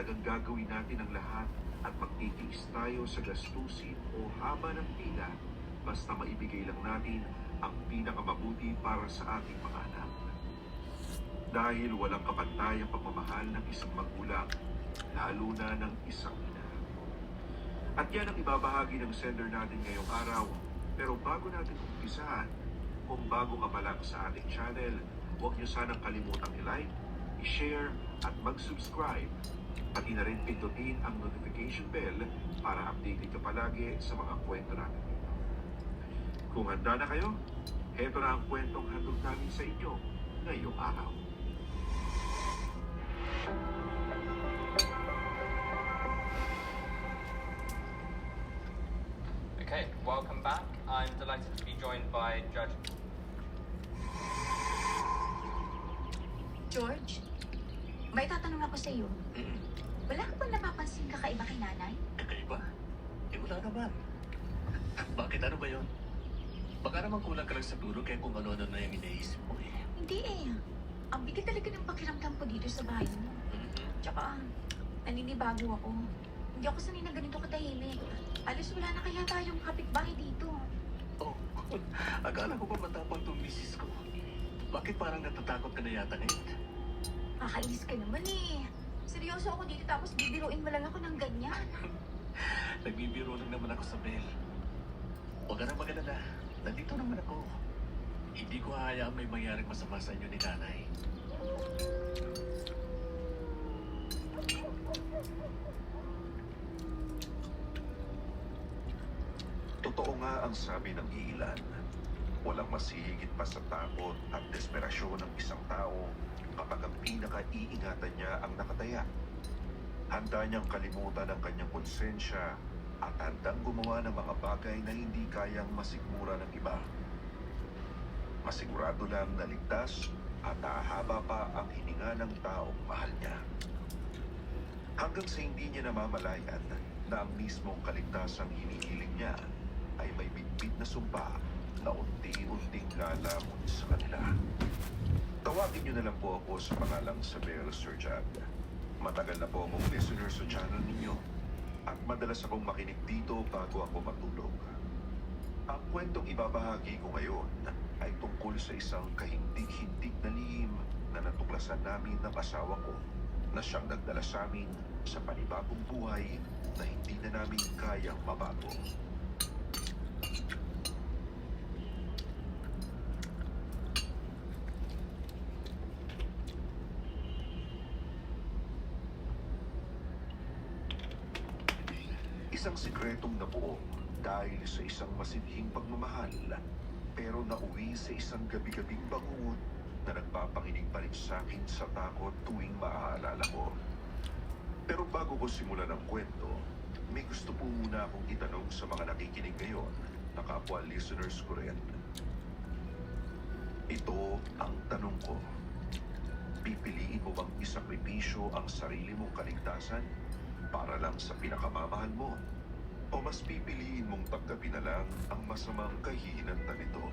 talagang gagawin natin ang lahat at magtitiis tayo sa gastusin o haba ng pila basta maibigay lang natin ang pinakamabuti para sa ating mga anak. Dahil walang kapantay ang pagmamahal ng isang magulang, lalo na ng isang ina. At yan ang ibabahagi ng sender natin ngayong araw. Pero bago natin umpisahan, kung bago ka pa lang sa ating channel, huwag niyo sanang kalimutang i-like, i-share at mag-subscribe. Pati na rin pindutin ang notification bell para updated ka palagi sa mga kwento natin dito. Kung handa na kayo, heto na ang kwentong handog namin sa inyo ngayong araw. Okay, welcome back. I'm delighted to be joined by Judge. George, may tatanong ako sa iyo. Wala ka bang napapansin kakaiba kay nanay? Kakaiba? Wala naman. Bakit ano ba yun? Baka naman kulang ka lang sa turo kaya kung ano-ano na yung iniisip mo eh. Hindi eh. Ang bigat talaga ng pakiramdam ko dito sa bahay mo. Tsaka, naninibago ako. Hindi ako sanay na ganito katahimik. Alos wala na kaya tayong kapitbahay dito. Oh, akala ko pa matapang tong misis ko. Bakit parang natatakot ka na yata ngayon? Kakainis ka naman eh. Seryoso ako dito tapos bibiruin mo lang ako ng ganyan. Nagbibiro lang naman ako sa Bel. Huwag ka nang mag-alala. Nandito naman ako. Hindi ko hahayaang may mangyaring masama sa inyo ni nanay. Totoo nga ang sabi ng iilan. Walang masihigit pa sa takot at desperasyon ng isang tao kapag ang pinaka-iingatan niya ang nakataya. Handa niyang kalimutan ang kanyang konsensya at handang gumawa ng mga bagay na hindi kayang masigmura ng iba. Masigurado lang na ligtas at hahaba pa ang hininga ng taong mahal niya. Hanggang sa hindi niya namamalayan na ang mismong kaligtasang hinihiling niya ay may bitbit na sumpa na unti-unting lalamon sa kanila. Tawagin niyo na lang po ako sa pangalang Sabel Sir Jad. Matagal na po akong listener sa channel ninyo at madalas akong makinig dito bago ako matulog. Ang kwentong ibabahagi ko ngayon ay tungkol sa isang kahindig-hindig na lihim na natuklasan namin ng asawa ko na siyang nagdala sa amin sa panibagong buhay na hindi na namin kayang mabago. Isang sikretong nabuo dahil sa isang masidhing pagmamahal, pero nauwi sa isang gabi-gabing bangungot na nagpapanginig pa rin sa akin sa takot tuwing maaalala ko. Pero bago ko simulan ang kwento, may gusto po muna akong itanong sa mga nakikinig ngayon na kapwa listeners ko rin. Ito ang tanong ko. Pipiliin mo bang isakripisyo ang sarili mong kaligtasan para lang sa pinakamamahal mo? O mas pipiliin mong tanggapin na lang ang masamang kahihinatnan nito?